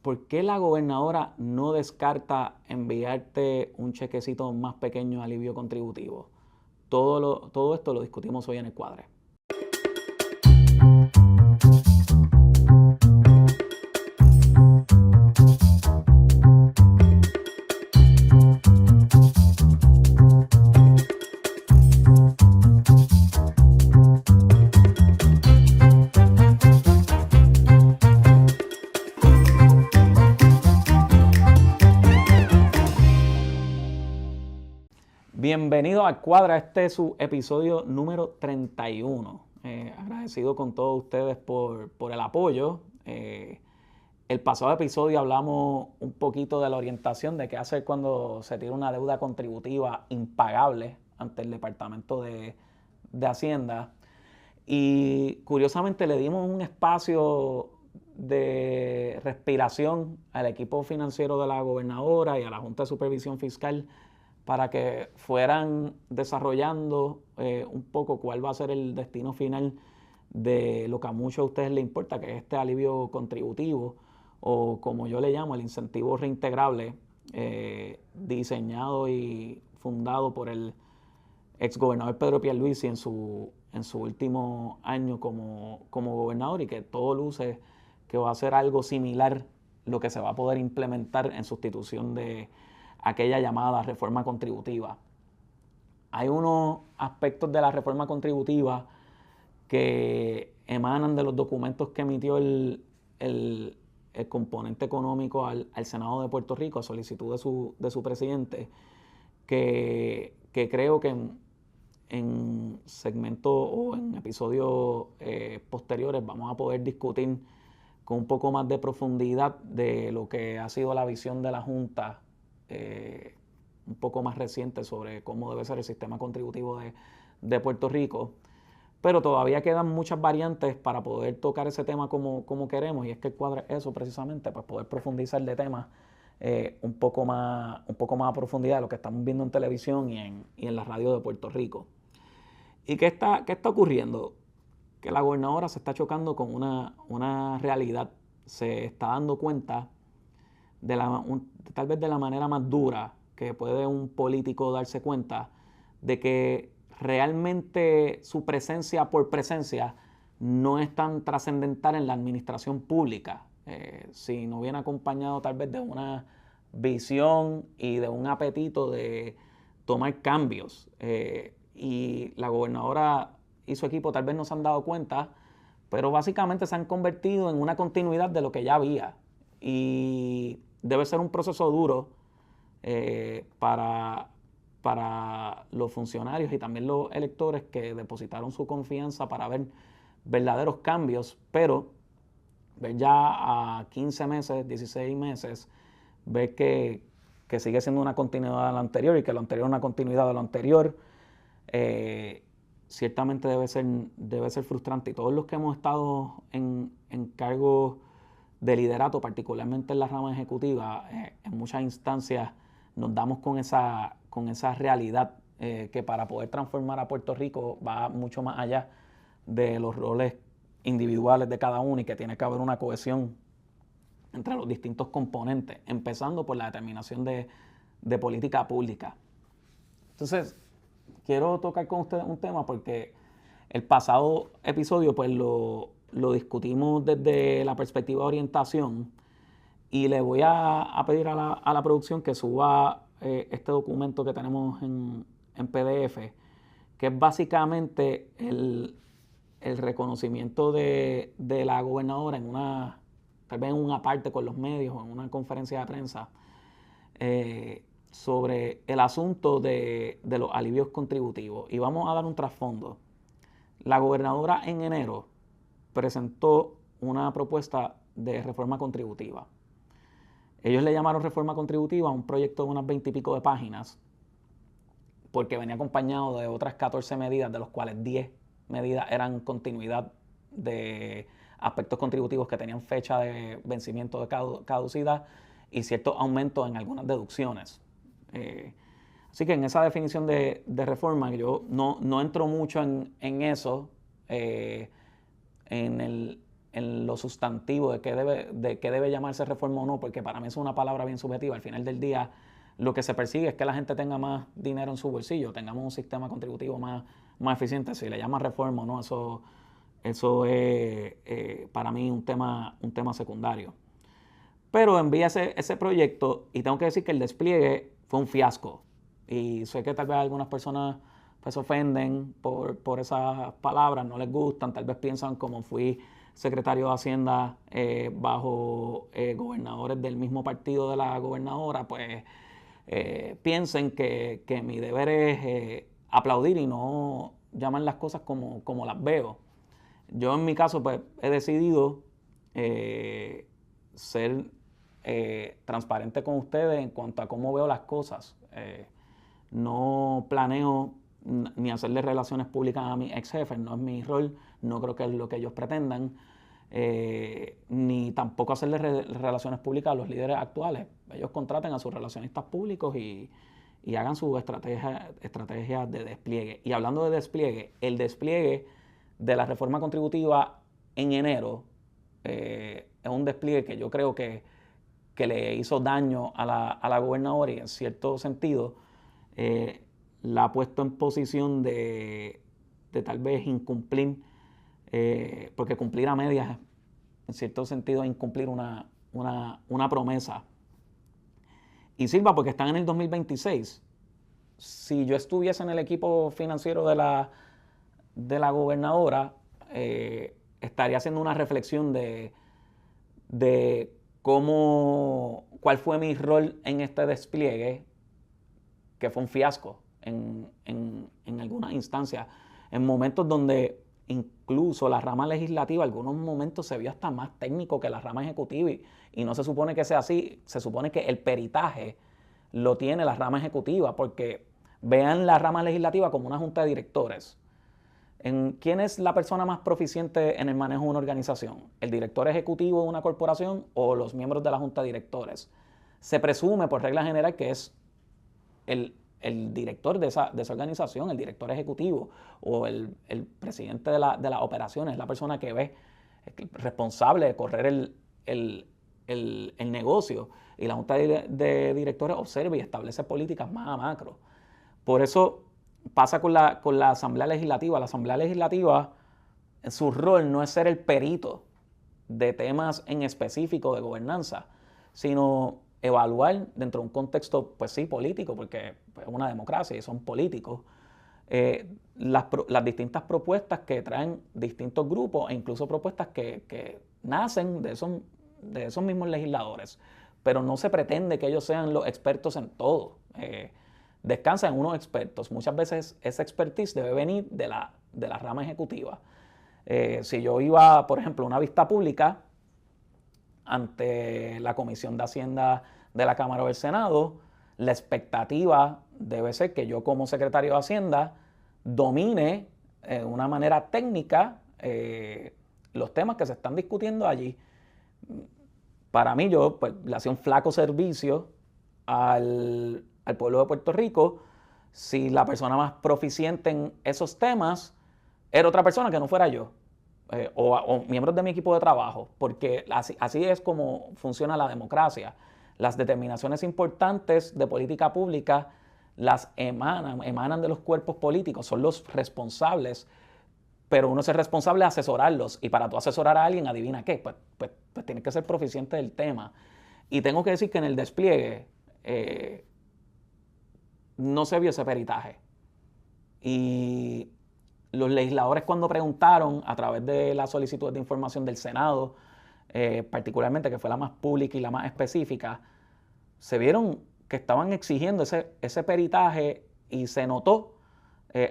¿por qué la gobernadora no descarta enviarte un chequecito más pequeño de alivio contributivo? Todo esto lo discutimos hoy en el Cuadre. Bienvenido al Cuadra, este es su episodio número 31. Agradecido con todos ustedes por el apoyo. El pasado episodio hablamos un poquito de la orientación de qué hacer cuando se tiene una deuda contributiva impagable ante el Departamento de Hacienda. Y curiosamente le dimos un espacio de respiración al equipo financiero de la gobernadora y a la Junta de Supervisión Fiscal para que fueran desarrollando un poco cuál va a ser el destino final de lo que a muchos de ustedes les importa, que es este alivio contributivo, o como yo le llamo, el incentivo reintegrable, diseñado y fundado por el exgobernador Pedro Pierluisi en su último año como gobernador, y que todo luce que va a ser algo similar lo que se va a poder implementar en sustitución de aquella llamada reforma contributiva. Hay unos aspectos de la reforma contributiva que emanan de los documentos que emitió el componente económico al Senado de Puerto Rico a solicitud de su presidente, que creo que en segmentos o en episodios posteriores vamos a poder discutir con un poco más de profundidad de lo que ha sido la visión de la Junta un poco más reciente sobre cómo debe ser el sistema contributivo de Puerto Rico. Pero todavía quedan muchas variantes para poder tocar ese tema como queremos, y es que el Cuadra es eso precisamente, pues poder profundizar de temas un poco más a profundidad de lo que estamos viendo en televisión y en la radio de Puerto Rico. ¿Y qué está ocurriendo? Que la gobernadora se está chocando con una realidad, se está dando cuenta tal vez de la manera más dura que puede un político darse cuenta de que realmente su presencia por presencia no es tan trascendental en la administración pública, si no viene acompañado tal vez de una visión y de un apetito de tomar cambios. Y la gobernadora y su equipo tal vez no se han dado cuenta, pero básicamente se han convertido en una continuidad de lo que ya había. Y debe ser un proceso duro para los funcionarios y también los electores que depositaron su confianza para ver verdaderos cambios, pero ver ya a 15 meses, 16 meses, ver que sigue siendo una continuidad de lo anterior y que lo anterior es una continuidad de lo anterior, ciertamente debe ser frustrante. Y todos los que hemos estado en cargos de liderato, particularmente en la rama ejecutiva, en muchas instancias nos damos con esa realidad que para poder transformar a Puerto Rico va mucho más allá de los roles individuales de cada uno, y que tiene que haber una cohesión entre los distintos componentes, empezando por la determinación de política pública. Entonces, quiero tocar con ustedes un tema porque el pasado episodio pues lo discutimos desde la perspectiva de orientación, y le voy a pedir a la producción que suba este documento que tenemos en PDF, que es básicamente el reconocimiento de la gobernadora tal vez en una parte con los medios o en una conferencia de prensa, sobre el asunto de los alivios contributivos. Y vamos a dar un trasfondo. La gobernadora en enero presentó una propuesta de reforma contributiva. Ellos le llamaron reforma contributiva a un proyecto de unas 20 y pico de páginas, porque venía acompañado de otras 14 medidas, de los cuales 10 medidas eran continuidad de aspectos contributivos que tenían fecha de vencimiento de caducidad y ciertos aumentos en algunas deducciones. Así que en esa definición de reforma, yo no entro mucho en eso. En en lo sustantivo de qué debe llamarse reforma o no, porque para mí es una palabra bien subjetiva. Al final del día, lo que se persigue es que la gente tenga más dinero en su bolsillo, tengamos un sistema contributivo más eficiente. Si le llaman reforma o no, eso es para mí un tema secundario. Pero envié ese proyecto y tengo que decir que el despliegue fue un fiasco. Y sé que tal vez algunas personas pues, se ofenden por esas palabras, no les gustan, tal vez piensan como fui secretario de Hacienda bajo gobernadores del mismo partido de la gobernadora, pues piensen que mi deber es aplaudir y no llamar las cosas como las veo. Yo en mi caso pues he decidido ser transparente con ustedes en cuanto a cómo veo las cosas. No planeo ni hacerle relaciones públicas a mis ex jefes, no es mi rol, no creo que es lo que ellos pretendan, ni tampoco hacerle relaciones públicas a los líderes actuales. Ellos contraten a sus relacionistas públicos y hagan sus estrategias de despliegue. Y hablando de despliegue, el despliegue de la reforma contributiva en enero es un despliegue que yo creo que le hizo daño a la gobernadora y en cierto sentido la ha puesto en posición de tal vez incumplir, porque cumplir a medias en cierto sentido es incumplir una promesa. Y sirva porque están en el 2026. Si yo estuviese en el equipo financiero de la gobernadora, estaría haciendo una reflexión de cuál fue mi rol en este despliegue, que fue un fiasco en algunas instancias, en momentos donde incluso la rama legislativa, en algunos momentos se vio hasta más técnico que la rama ejecutiva y no se supone que sea así, se supone que el peritaje lo tiene la rama ejecutiva, porque vean la rama legislativa como una junta de directores. ¿Quién es la persona más proficiente en el manejo de una organización? ¿El director ejecutivo de una corporación o los miembros de la junta de directores? Se presume por regla general que es el director de esa organización, el director ejecutivo o el presidente de las operaciones, la persona que ve, responsable de correr el negocio. Y la junta de directores observa y establece políticas más a macro. Por eso pasa con la Asamblea Legislativa. La Asamblea Legislativa, su rol no es ser el perito de temas en específico de gobernanza, sino evaluar dentro de un contexto, pues sí, político, porque es una democracia y son políticos, las distintas propuestas que traen distintos grupos e incluso propuestas que nacen de esos mismos legisladores, pero no se pretende que ellos sean los expertos en todo. Descansan en unos expertos. Muchas veces esa expertise debe venir de la rama ejecutiva. Si yo iba, por ejemplo, a una vista pública ante la Comisión de Hacienda de la Cámara o del Senado, la expectativa debe ser que yo como secretario de Hacienda domine de una manera técnica los temas que se están discutiendo allí. Para mí, yo pues, le hacía un flaco servicio al pueblo de Puerto Rico si la persona más proficiente en esos temas era otra persona que no fuera yo. O miembros de mi equipo de trabajo, porque así es como funciona la democracia. Las determinaciones importantes de política pública las emanan de los cuerpos políticos, son los responsables, pero uno es el responsable de asesorarlos, y para tú asesorar a alguien, adivina qué, pues tienes que ser proficiente del tema. Y tengo que decir que en el despliegue no se vio ese peritaje. Y los legisladores, cuando preguntaron a través de la solicitud de información del Senado, particularmente, que fue la más pública y la más específica, se vieron que estaban exigiendo ese peritaje y se notó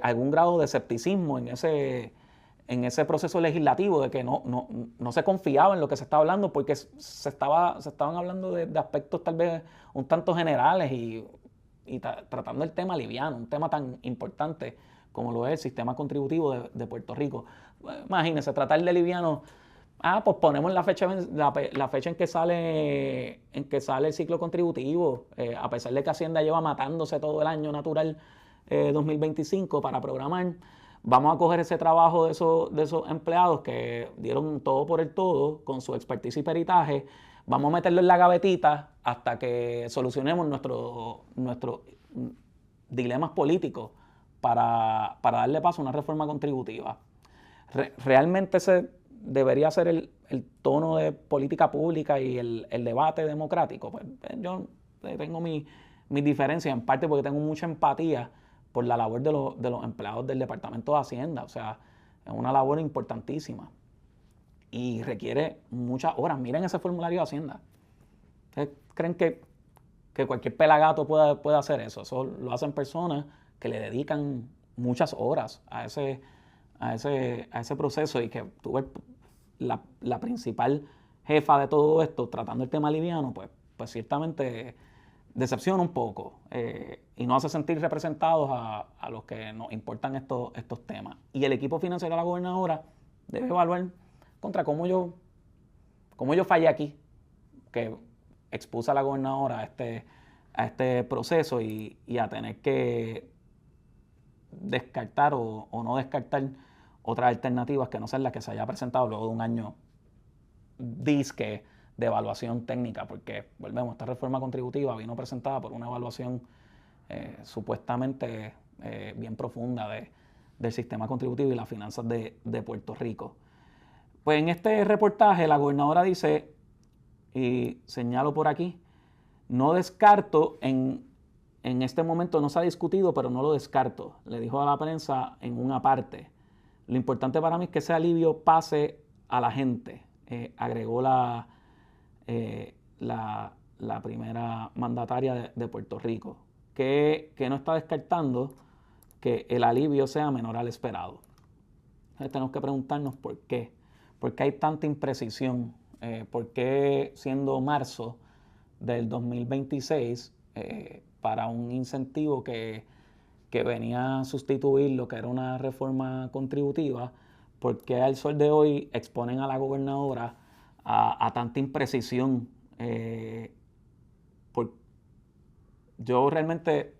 algún grado de escepticismo en ese proceso legislativo, de que no se confiaba en lo que se estaba hablando, porque se estaban hablando de aspectos tal vez un tanto generales y tratando el tema liviano, un tema tan importante como lo es el sistema contributivo de Puerto Rico. Imagínense, tratar de liviano, pues ponemos la fecha en que sale el ciclo contributivo, a pesar de que Hacienda lleva matándose todo el año natural 2025 para programar. vamos a coger ese trabajo de esos empleados que dieron todo por el todo con su expertise y peritaje, vamos a meterlo en la gavetita hasta que solucionemos nuestros dilemas políticos para darle paso a una reforma contributiva. Realmente ese debería ser el tono de política pública y el debate democrático. Pues yo tengo mis diferencias, en parte porque tengo mucha empatía por la labor de los empleados del Departamento de Hacienda. O sea, es una labor importantísima y requiere muchas horas. Miren ese formulario de Hacienda. ¿Ustedes creen que cualquier pelagato puede hacer eso? Eso lo hacen personas que le dedican muchas horas a ese proceso, y que tú ves la principal jefa de todo esto tratando el tema liviano, pues ciertamente decepciona un poco y nos hace sentir representados a los que nos importan estos temas. Y el equipo financiero de la gobernadora debe evaluar contra cómo yo fallé aquí, que expuse a la gobernadora a este proceso y a tener que descartar o no descartar otras alternativas que no sean las que se haya presentado luego de un año disque de evaluación técnica, porque volvemos, esta reforma contributiva vino presentada por una evaluación supuestamente bien profunda del sistema contributivo y las finanzas de Puerto Rico. Pues en este reportaje la gobernadora dice, y señalo por aquí, no descarto, en este momento no se ha discutido, pero no lo descarto, le dijo a la prensa en una parte. Lo importante para mí es que ese alivio pase a la gente, agregó la primera mandataria de Puerto Rico, que no está descartando que el alivio sea menor al esperado. Entonces tenemos que preguntarnos por qué. ¿Por qué hay tanta imprecisión? ¿Por qué siendo marzo del 2026 para un incentivo que venía a sustituir lo que era una reforma contributiva, por qué al sol de hoy exponen a la gobernadora a tanta imprecisión? Yo realmente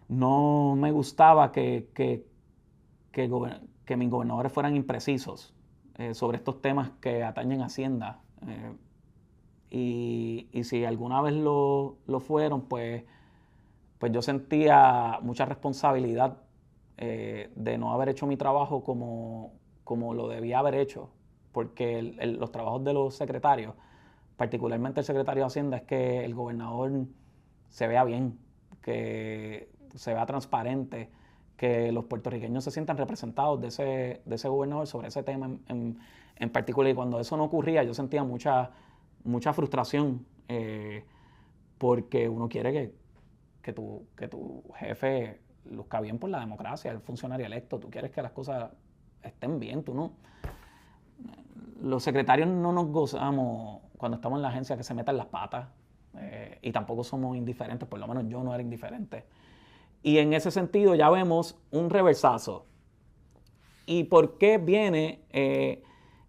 no me gustaba que mis gobernadores fueran imprecisos sobre estos temas que atañen a Hacienda. Y si alguna vez lo fueron, pues yo sentía mucha responsabilidad de no haber hecho mi trabajo como lo debía haber hecho, porque los trabajos de los secretarios, particularmente el secretario de Hacienda, es que el gobernador se vea bien, que se vea transparente, que los puertorriqueños se sientan representados de ese gobernador sobre ese tema en particular. Y cuando eso no ocurría, yo sentía mucha frustración, porque uno quiere que tu jefe luzca bien por la democracia, el funcionario electo. Tú quieres que las cosas estén bien, tú no. Los secretarios no nos gozamos cuando estamos en la agencia que se metan las patas, y tampoco somos indiferentes, por lo menos yo no era indiferente. Y en ese sentido ya vemos un reversazo. ¿Y por qué viene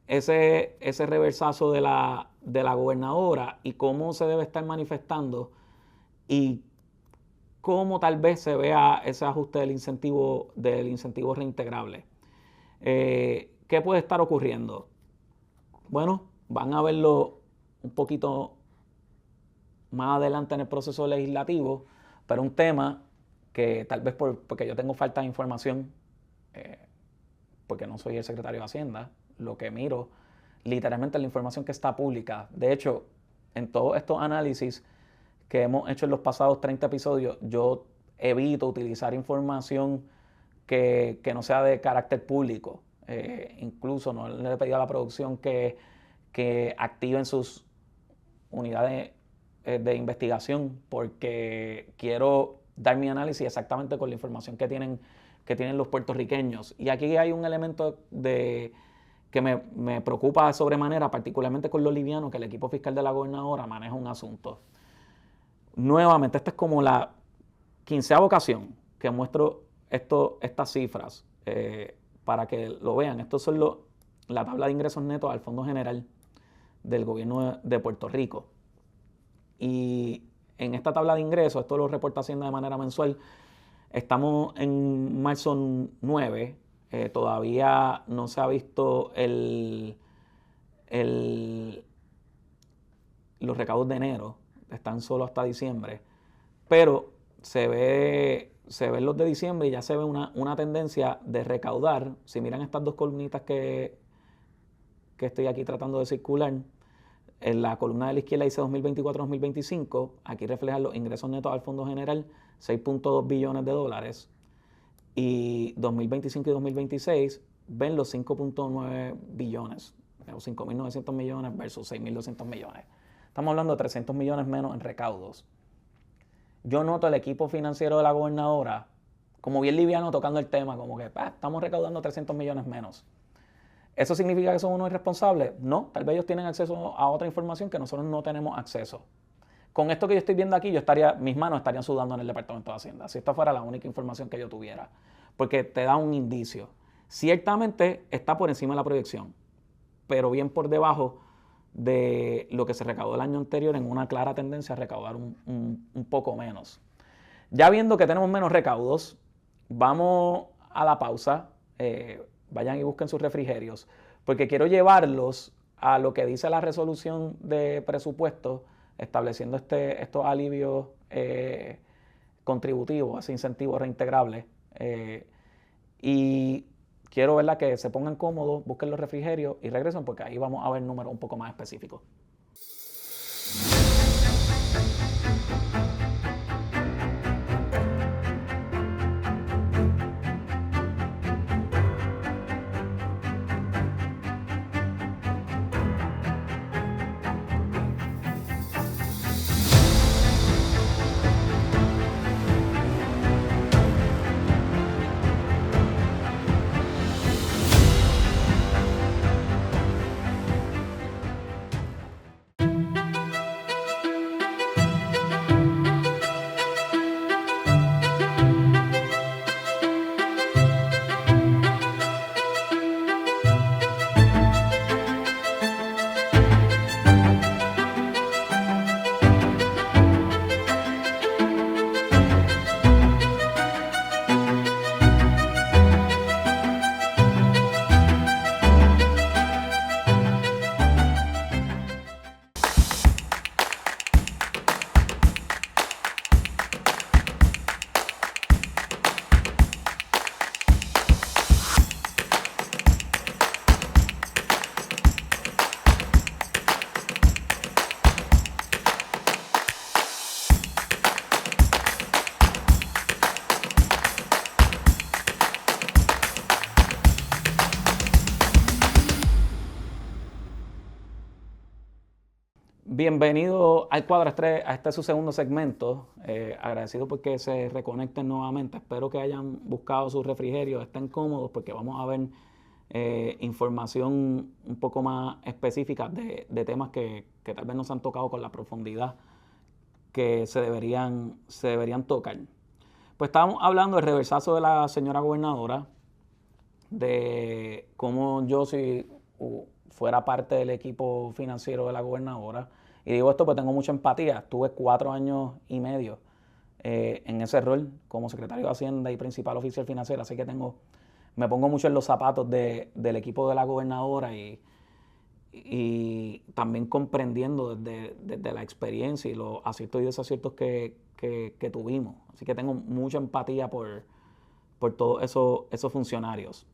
ese reversazo de la gobernadora, y cómo se debe estar manifestando, y cómo tal vez se vea ese ajuste del incentivo reintegrable? ¿Qué puede estar ocurriendo? Bueno, van a verlo un poquito más adelante en el proceso legislativo, pero un tema que tal vez porque yo tengo falta de información, porque no soy el secretario de Hacienda, lo que miro literalmente es la información que está pública. De hecho, en todos estos análisis que hemos hecho en los pasados 30 episodios, yo evito utilizar información que no sea de carácter público. Incluso no le he pedido a la producción que activen sus unidades de investigación, porque quiero dar mi análisis exactamente con la información que tienen los puertorriqueños. Y aquí hay un elemento que me preocupa de sobremanera, particularmente con lo liviano que el equipo fiscal de la gobernadora maneja un asunto. Nuevamente, esta es como la 15ª ocasión que muestro estas cifras para que lo vean. Estos son la tabla de ingresos netos al Fondo General del Gobierno de Puerto Rico. Y en esta tabla de ingresos, esto lo reporta Hacienda de manera mensual, Estamos en marzo 9, todavía no se ha visto los recaudos de enero, están solo hasta diciembre, pero se ven los de diciembre y ya se ve una tendencia de recaudar. Si miran estas dos columnitas que estoy aquí tratando de circular, en la columna de la izquierda dice 2024-2025, aquí reflejan los ingresos netos al Fondo General, 6.2 billones de dólares, y 2025 y 2026 ven los 5.9 billones, los 5.900 millones versus 6.200 millones. Estamos hablando de 300 millones menos en recaudos. Yo noto el equipo financiero de la gobernadora como bien liviano tocando el tema, como que estamos recaudando 300 millones menos. ¿Eso significa que son unos irresponsables? No, tal vez ellos tienen acceso a otra información que nosotros no tenemos acceso. Con esto que yo estoy viendo aquí, mis manos estarían sudando en el Departamento de Hacienda, si esta fuera la única información que yo tuviera, porque te da un indicio. Ciertamente está por encima de la proyección, pero bien por debajo de lo que se recaudó el año anterior, en una clara tendencia a recaudar un poco menos. Ya viendo que tenemos menos recaudos, vamos a la pausa. Vayan y busquen sus refrigerios, porque quiero llevarlos a lo que dice la resolución de presupuesto, estableciendo estos alivios contributivos, ese incentivo reintegrable. Y quiero, ¿verdad?, que se pongan cómodos, busquen los refrigerios y regresen, porque ahí vamos a ver números un poco más específicos. Bienvenido al Cuadro Estrés, a este su segundo segmento. Agradecido porque se reconecten nuevamente. Espero que hayan buscado sus refrigerios, estén cómodos, porque vamos a ver información un poco más específica de temas que tal vez no se han tocado con la profundidad que se deberían tocar. Pues estábamos hablando del reversazo de la señora gobernadora, de cómo yo, si fuera parte del equipo financiero de la gobernadora, y digo esto porque tengo mucha empatía, estuve 4 años y medio en ese rol como secretario de Hacienda y principal oficial financiero, así que me pongo mucho en los zapatos del equipo de la gobernadora y también comprendiendo desde la experiencia y los aciertos y desaciertos que tuvimos. Así que tengo mucha empatía por todos esos funcionarios.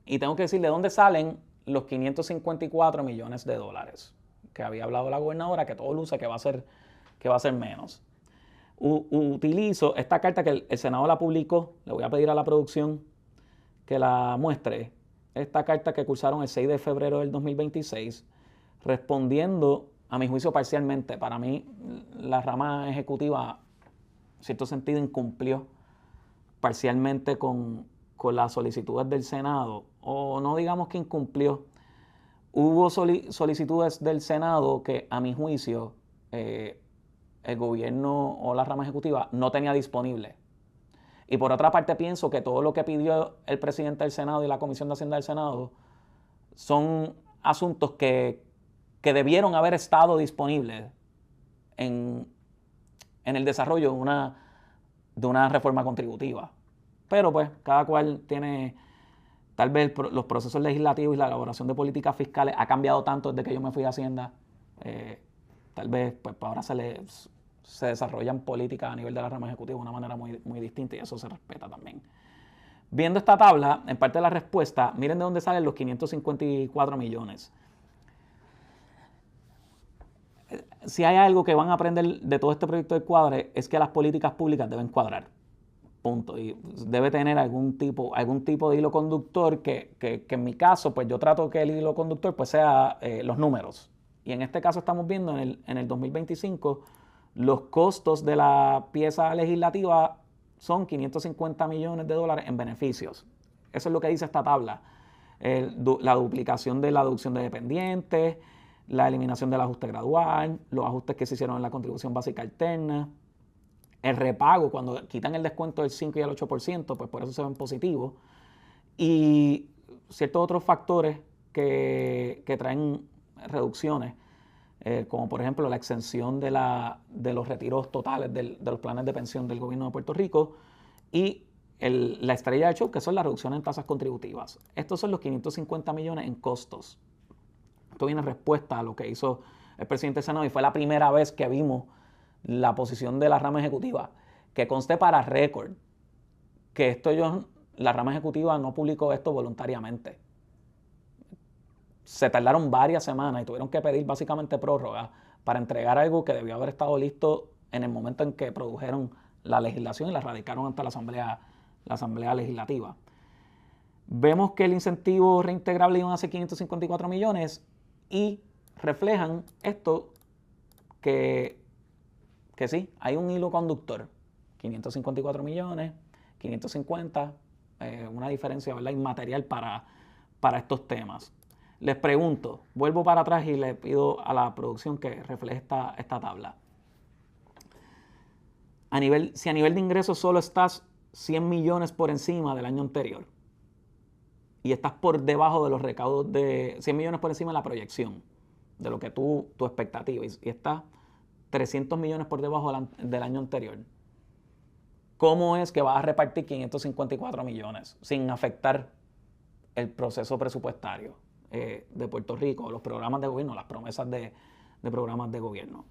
Y tengo que decir de dónde salen los 554 millones de dólares que había hablado la gobernadora, que todo luce que va a ser menos. Utilizo esta carta que el Senado la publicó. Le voy a pedir a la producción que la muestre. Esta carta que cursaron el 6 de febrero del 2026, respondiendo, a mi juicio, parcialmente. Para mí, la rama ejecutiva, en cierto sentido, incumplió parcialmente con las solicitudes del Senado, o no digamos que incumplió. Hubo solicitudes del Senado que, a mi juicio, el gobierno o la rama ejecutiva no tenía disponible. Y por otra parte pienso que todo lo que pidió el presidente del Senado y la Comisión de Hacienda del Senado son asuntos que debieron haber estado disponibles en el desarrollo de una reforma contributiva. Pero pues cada cual tiene, tal vez los procesos legislativos y la elaboración de políticas fiscales ha cambiado tanto desde que yo me fui a Hacienda. Tal vez pues ahora se desarrollan políticas a nivel de la rama ejecutiva de una manera muy, muy distinta y eso se respeta también. Viendo esta tabla, en parte de la respuesta, miren de dónde salen los 554 millones. Si hay algo que van a aprender de todo este proyecto del cuadre es que las políticas públicas deben cuadrar. Punto. Y debe tener algún tipo de hilo conductor que en mi caso, pues yo trato que el hilo conductor pues sea los números. Y en este caso estamos viendo en el 2025 los costos de la pieza legislativa son 550 millones de dólares en beneficios. Eso es lo que dice esta tabla. La duplicación de la deducción de dependientes, la eliminación del ajuste gradual, los ajustes que se hicieron en la contribución básica alterna, el repago, cuando quitan el descuento del 5 y el 8%, pues por eso se ven positivos, y ciertos otros factores que traen reducciones, como por ejemplo la exención de los retiros totales de los planes de pensión del gobierno de Puerto Rico y la estrella de show, que son las reducciones en tasas contributivas. Estos son los 550 millones en costos. Esto viene en respuesta a lo que hizo el presidente del Senado y fue la primera vez que vimos la posición de la rama ejecutiva, que conste para récord que la rama ejecutiva no publicó esto voluntariamente. Se tardaron varias semanas y tuvieron que pedir básicamente prórroga para entregar algo que debió haber estado listo en el momento en que produjeron la legislación y la radicaron ante la Asamblea Legislativa. Vemos que el incentivo reintegrable iban a ser 554 millones y reflejan esto que sí, hay un hilo conductor. 554 millones, 550, una diferencia, ¿verdad?, inmaterial para estos temas. Les pregunto, vuelvo para atrás y le pido a la producción que refleje esta tabla. Si a nivel de ingresos solo estás 100 millones por encima del año anterior y estás por debajo de los recaudos de 100 millones por encima de la proyección, de lo que tu expectativa, y estás 300 millones por debajo del año anterior, ¿cómo es que vas a repartir 554 millones sin afectar el proceso presupuestario de Puerto Rico, los programas de gobierno, las promesas de programas de gobierno?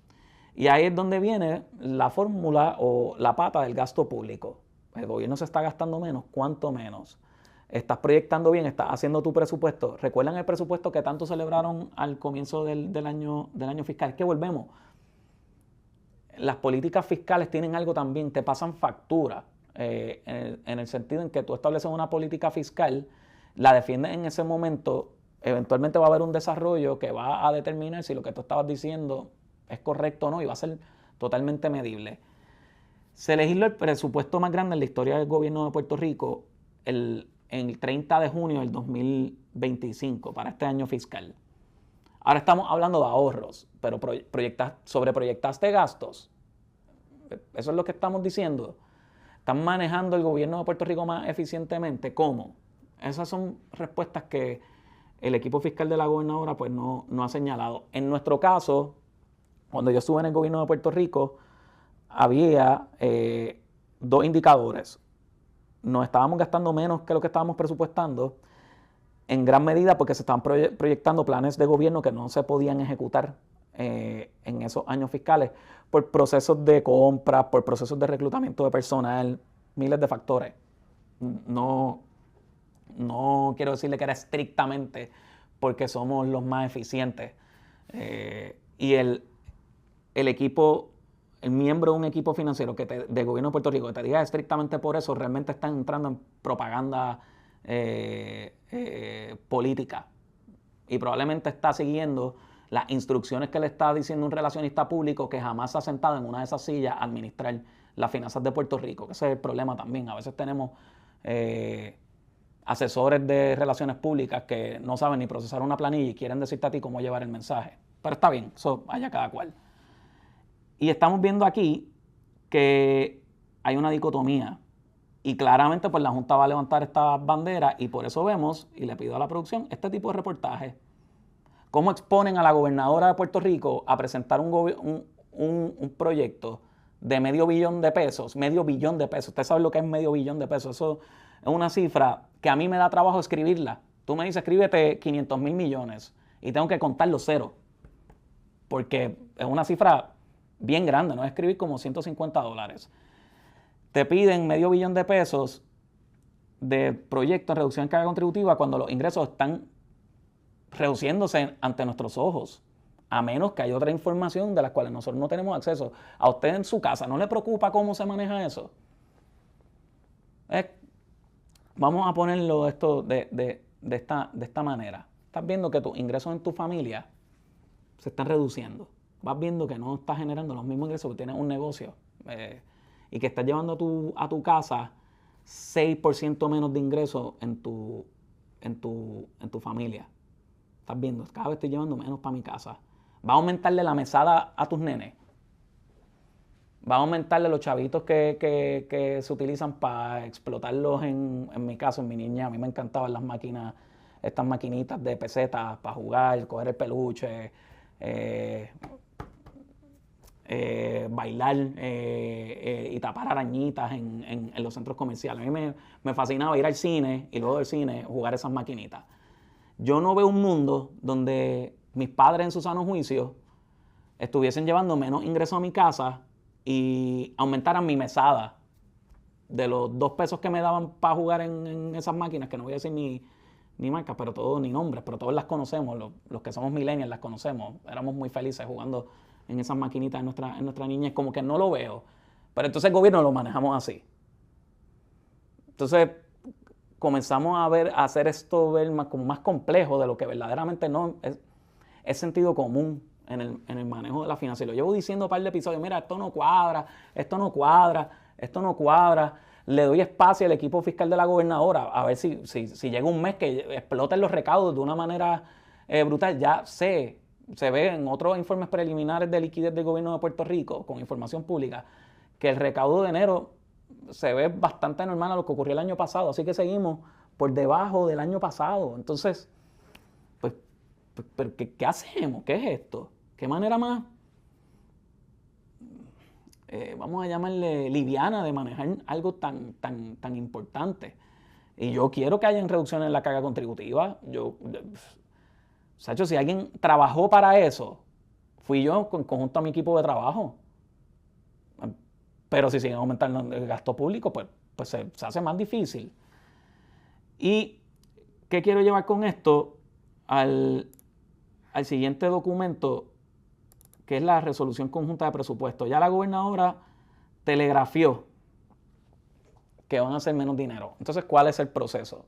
Y ahí es donde viene la fórmula o la pata del gasto público. El gobierno se está gastando menos, ¿cuánto menos? Estás proyectando bien, estás haciendo tu presupuesto. ¿Recuerdan el presupuesto que tanto celebraron al comienzo del año fiscal? Es que volvemos. Las políticas fiscales tienen algo también, te pasan factura, en el sentido en que tú estableces una política fiscal, la defiendes en ese momento, eventualmente va a haber un desarrollo que va a determinar si lo que tú estabas diciendo es correcto o no y va a ser totalmente medible. Se legisló el presupuesto más grande en la historia del gobierno de Puerto Rico en el 30 de junio del 2025 para este año fiscal. Ahora estamos hablando de ahorros, pero sobreproyectaste gastos. Eso es lo que estamos diciendo. ¿Están manejando el gobierno de Puerto Rico más eficientemente? ¿Cómo? Esas son respuestas que el equipo fiscal de la gobernadora pues no ha señalado. En nuestro caso, cuando yo estuve en el gobierno de Puerto Rico, había dos indicadores. Nos estábamos gastando menos que lo que estábamos presupuestando, en gran medida porque se estaban proyectando planes de gobierno que no se podían ejecutar en esos años fiscales por procesos de compra, por procesos de reclutamiento de personal, miles de factores. No quiero decirle que era estrictamente porque somos los más eficientes. Y el miembro de un equipo financiero del gobierno de Puerto Rico que te diga estrictamente por eso, realmente están entrando en propaganda política y probablemente está siguiendo las instrucciones que le está diciendo un relacionista público que jamás se ha sentado en una de esas sillas a administrar las finanzas de Puerto Rico, que ese es el problema también. A veces tenemos asesores de relaciones públicas que no saben ni procesar una planilla y quieren decirte a ti cómo llevar el mensaje, pero está bien, eso allá cada cual. Y estamos viendo aquí que hay una dicotomía y claramente pues la Junta va a levantar estas banderas y por eso vemos, y le pido a la producción, este tipo de reportajes. ¿Cómo exponen a la gobernadora de Puerto Rico a presentar un proyecto de $500 millones, $500 millones. Usted sabe lo que es $500 millones. Eso es una cifra que a mí me da trabajo escribirla. Tú me dices, escríbete 500,000 millones y tengo que contar los ceros, porque es una cifra bien grande, no es escribir como $150. Te piden $500 millones de proyectos en reducción de carga contributiva cuando los ingresos están reduciéndose ante nuestros ojos, a menos que haya otra información de la cual nosotros no tenemos acceso. ¿A usted en su casa no le preocupa cómo se maneja eso? Vamos a ponerlo esto de esta manera. Estás viendo que tus ingresos en tu familia se están reduciendo. Vas viendo que no estás generando los mismos ingresos que tienes un negocio y que estás llevando a tu casa 6% menos de ingresos en tu familia. Estás viendo, cada vez estoy llevando menos para mi casa. Va a aumentarle la mesada a tus nenes. Va a aumentarle los chavitos que se utilizan para explotarlos en mi caso, en mi niña. A mí me encantaban las máquinas, estas maquinitas de pesetas para jugar, coger el peluche, bailar y tapar arañitas en los centros comerciales. A mí me fascinaba ir al cine y luego del cine jugar esas maquinitas. Yo no veo un mundo donde mis padres en su sano juicio estuviesen llevando menos ingresos a mi casa y aumentaran mi mesada de los 2 pesos que me daban para jugar en esas máquinas, que no voy a decir ni marcas, pero todos, ni nombres, pero todos las conocemos, los que somos millennials las conocemos. Éramos muy felices jugando en esas maquinitas en nuestra niñez, como que no lo veo. Pero entonces el gobierno lo manejamos así. Entonces comenzamos a hacer esto como más complejo de lo que verdaderamente no es sentido común en el manejo de la finanza. Y lo llevo diciendo un par de episodios, mira, esto no cuadra, esto no cuadra, esto no cuadra. Le doy espacio al equipo fiscal de la gobernadora a ver si llega un mes que exploten los recaudos de una manera brutal. Ya se ve en otros informes preliminares de liquidez del gobierno de Puerto Rico, con información pública, que el recaudo de enero se ve bastante normal a lo que ocurrió el año pasado. Así que seguimos por debajo del año pasado. Entonces, ¿pero qué hacemos? ¿Qué es esto? ¿Qué manera más, vamos a llamarle liviana, de manejar algo tan importante? Y yo quiero que haya reducciones en la carga contributiva. Sacho, si alguien trabajó para eso, fui yo conjunto a mi equipo de trabajo. Pero si siguen aumentando el gasto público, pues se hace más difícil. ¿Y qué quiero llevar con esto al siguiente documento, que es la resolución conjunta de presupuesto? Ya la gobernadora telegrafió que van a hacer menos dinero. Entonces, ¿cuál es el proceso?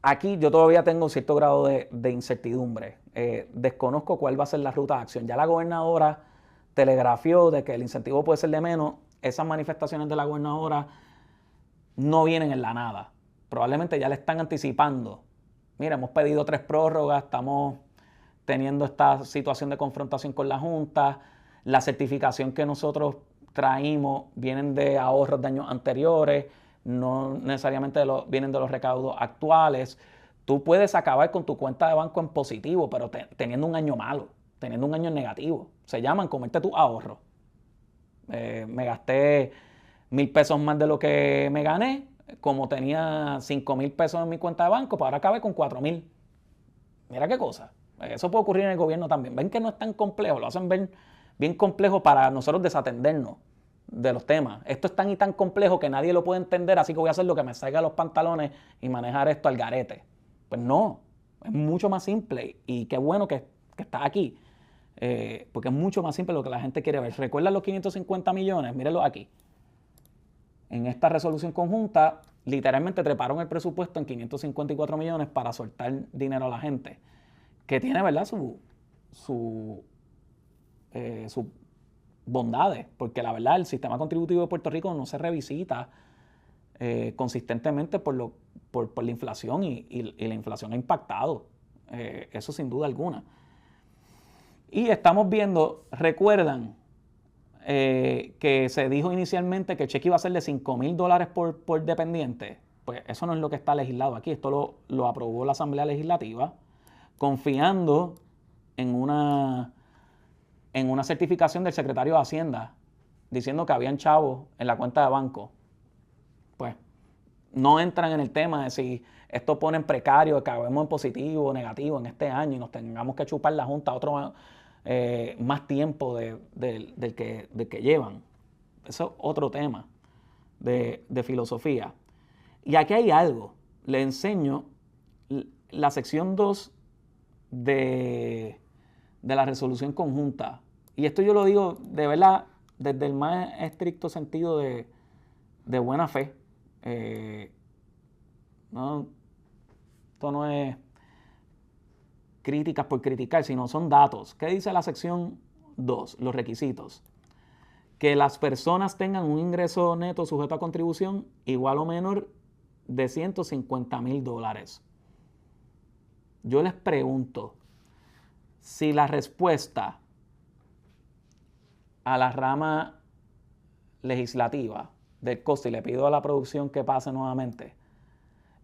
Aquí yo todavía tengo cierto grado de incertidumbre. Desconozco cuál va a ser la ruta de acción. Ya la gobernadora telegrafió de que el incentivo puede ser de menos. Esas manifestaciones de la gobernadora no vienen en la nada. Probablemente ya le están anticipando. Mira, hemos pedido 3 prórrogas, estamos teniendo esta situación de confrontación con la Junta. La certificación que nosotros traímos vienen de ahorros de años anteriores, no necesariamente vienen de los recaudos actuales. Tú puedes acabar con tu cuenta de banco en positivo, pero teniendo un año malo, teniendo un año negativo. Se llaman comerte tus ahorros. Me gasté 1,000 pesos más de lo que me gané. Como tenía 5,000 pesos en mi cuenta de banco, pues ahora acabé con 4,000. Mira qué cosa. Eso puede ocurrir en el gobierno también. Ven que no es tan complejo, lo hacen ver bien complejo para nosotros desatendernos de los temas. Esto es tan y tan complejo que nadie lo puede entender, así que voy a hacer lo que me salga de los pantalones y manejar esto al garete. Pues no, es mucho más simple y qué bueno que está aquí, porque es mucho más simple lo que la gente quiere ver. ¿Recuerdan los 550 millones? Mírenlo aquí. En esta resolución conjunta, literalmente treparon el presupuesto en 554 millones para soltar dinero a la gente, que tiene, ¿verdad?, sus bondades, porque la verdad el sistema contributivo de Puerto Rico no se revisita consistentemente por la inflación y la inflación ha impactado, eso sin duda alguna. Y estamos viendo, recuerdan que se dijo inicialmente que el cheque iba a ser de $5,000 por dependiente. Pues eso no es lo que está legislado aquí. Esto lo aprobó la Asamblea Legislativa confiando en una certificación del secretario de Hacienda diciendo que habían chavos en la cuenta de banco, pues no entran en el tema de si esto pone en precario, que acabemos en positivo o negativo en este año y nos tengamos que chupar la Junta otro más tiempo del que llevan. Eso es otro tema de filosofía. Y aquí hay algo. Le enseño la sección 2 de la resolución conjunta. Y esto yo lo digo de verdad desde el más estricto sentido de buena fe. No, esto no es críticas por criticar, sino son datos. ¿Qué dice la sección 2? Los requisitos. Que las personas tengan un ingreso neto sujeto a contribución igual o menor de $150,000. Yo les pregunto, si la respuesta a la rama legislativa del COSTI, le pido a la producción que pase nuevamente,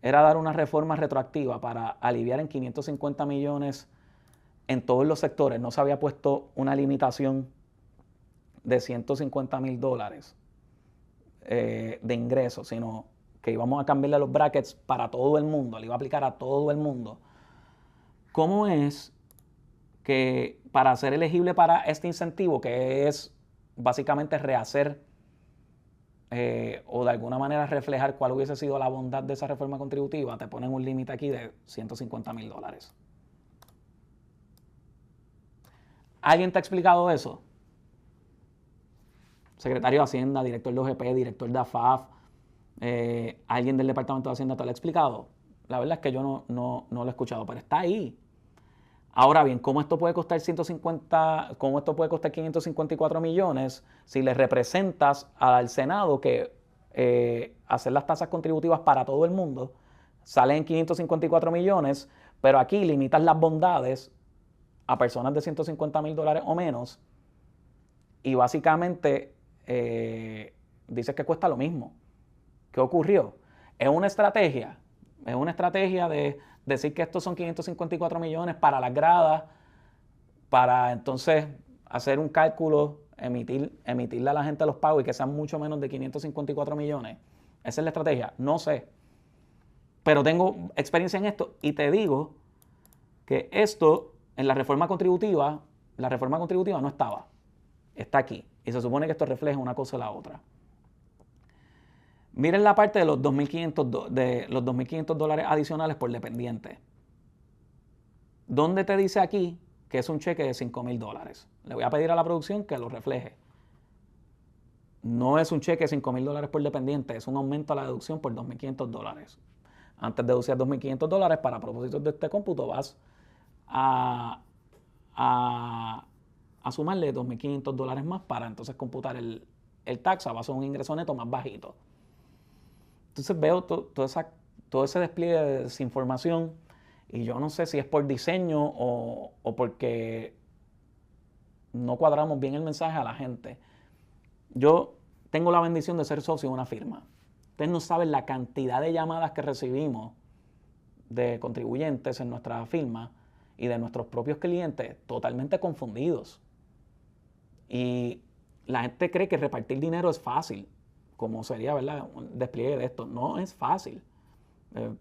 era dar una reforma retroactiva para aliviar en 550 millones en todos los sectores. No se había puesto una limitación de $150,000 de ingresos, sino que íbamos a cambiarle los brackets para todo el mundo, le iba a aplicar a todo el mundo. ¿Cómo es que para ser elegible para este incentivo, que es básicamente rehacer o de alguna manera reflejar cuál hubiese sido la bondad de esa reforma contributiva, te ponen un límite aquí de $150,000? ¿Alguien te ha explicado eso? Secretario de Hacienda, director de OGP, director de AFAF, alguien del Departamento de Hacienda te lo ha explicado. La verdad es que yo no lo he escuchado, pero está ahí. Ahora bien, ¿cómo esto puede costar 554 millones si le representas al Senado que hacer las tasas contributivas para todo el mundo sale en 554 millones, pero aquí limitas las bondades a personas de $150,000 o menos y básicamente dices que cuesta lo mismo? ¿Qué ocurrió? Es una estrategia de decir que estos son 554 millones para las gradas, para entonces hacer un cálculo, emitirle a la gente los pagos y que sean mucho menos de 554 millones. Esa es la estrategia. No sé. Pero tengo experiencia en esto y te digo que esto en la reforma contributiva no estaba. Está aquí. Y se supone que esto refleja una cosa o la otra. Miren la parte de los $2,500 adicionales por dependiente. ¿Dónde te dice aquí que es un cheque de $5,000? Le voy a pedir a la producción que lo refleje. No es un cheque de $5,000 por dependiente, es un aumento a la deducción por $2,500. Antes de deducir $2,500, para propósitos de este cómputo, vas a sumarle $2,500 más para entonces computar el tax a base de un ingreso neto más bajito. Entonces veo todo ese despliegue de desinformación y yo no sé si es por diseño o porque no cuadramos bien el mensaje a la gente. Yo tengo la bendición de ser socio de una firma. Ustedes no saben la cantidad de llamadas que recibimos de contribuyentes en nuestra firma y de nuestros propios clientes totalmente confundidos. Y la gente cree que repartir dinero es fácil, como sería, ¿verdad?, un despliegue de esto. No es fácil.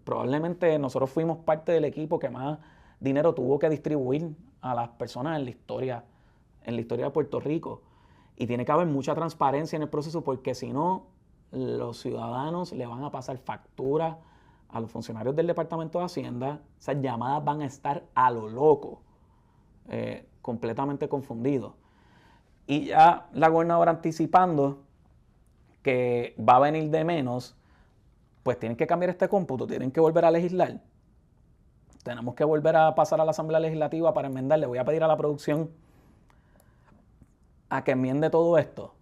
Probablemente nosotros fuimos parte del equipo que más dinero tuvo que distribuir a las personas en la historia de Puerto Rico. Y tiene que haber mucha transparencia en el proceso porque si no, los ciudadanos le van a pasar factura a los funcionarios del Departamento de Hacienda. Esas llamadas van a estar a lo loco, completamente confundidos. Y ya la gobernadora anticipando que va a venir de menos, pues tienen que cambiar este cómputo, tienen que volver a legislar. Tenemos que volver a pasar a la Asamblea Legislativa para enmendar. Le voy a pedir a la producción a que enmiende todo esto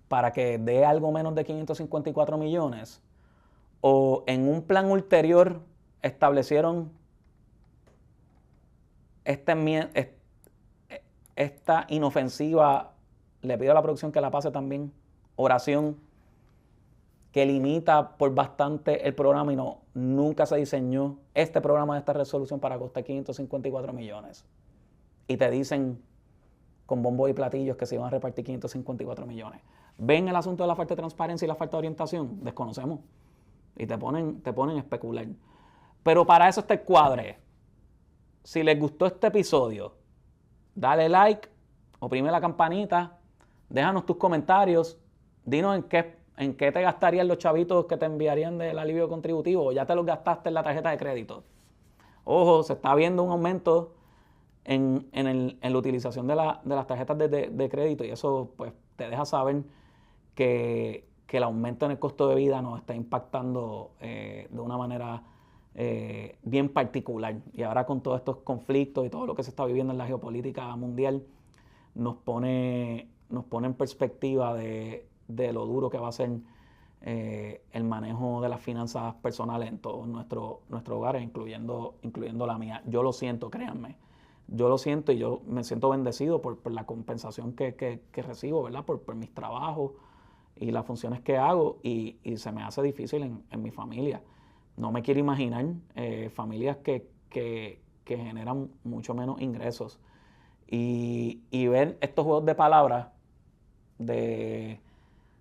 para que dé algo menos de 554 millones. O en un plan ulterior establecieron esta inofensiva, le pido a la producción que la pase también, oración que limita por bastante el programa y nunca se diseñó este programa de esta resolución para costar 554 millones. Y te dicen con bombos y platillos que se iban a repartir 554 millones. ¿Ven el asunto de la falta de transparencia y la falta de orientación? Desconocemos. Y te ponen a especular. Pero para eso está el cuadre. Si les gustó este episodio, dale like, oprime la campanita, déjanos tus comentarios, dinos en qué te gastarían los chavitos que te enviarían del alivio contributivo, o ya te los gastaste en la tarjeta de crédito. Ojo, se está viendo un aumento en la utilización de las tarjetas de crédito, y eso pues te deja saber que el aumento en el costo de vida nos está impactando de una manera bien particular. Y ahora con todos estos conflictos y todo lo que se está viviendo en la geopolítica mundial, nos pone en perspectiva de lo duro que va a ser el manejo de las finanzas personales en todos nuestros hogares, incluyendo la mía. Yo lo siento, créanme. Yo lo siento y yo me siento bendecido por la compensación que recibo, ¿verdad? Por mis trabajos y las funciones que hago, y se me hace difícil en mi familia. No me quiero imaginar familias que generan mucho menos ingresos. Y ver estos juegos de palabras del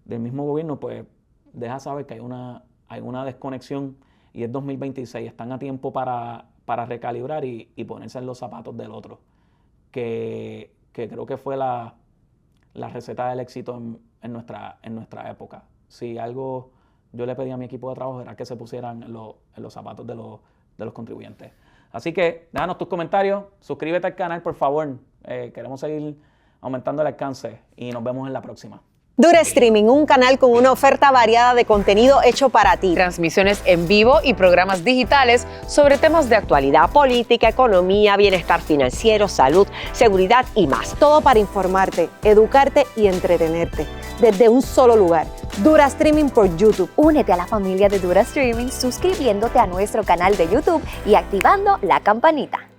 mismo gobierno, pues deja saber que hay una desconexión, y es 2026, están a tiempo para recalibrar y ponerse en los zapatos del otro, que creo que fue la receta del éxito en nuestra época. Si algo yo le pedí a mi equipo de trabajo era que se pusieran en los zapatos de los contribuyentes. Así que déjanos tus comentarios, suscríbete al canal, por favor. Queremos seguir aumentando el alcance y nos vemos en la próxima. Dura Streaming, un canal con una oferta variada de contenido hecho para ti. Transmisiones en vivo y programas digitales sobre temas de actualidad, política, economía, bienestar financiero, salud, seguridad y más. Todo para informarte, educarte y entretenerte desde un solo lugar. Dura Streaming por YouTube. Únete a la familia de Dura Streaming suscribiéndote a nuestro canal de YouTube y activando la campanita.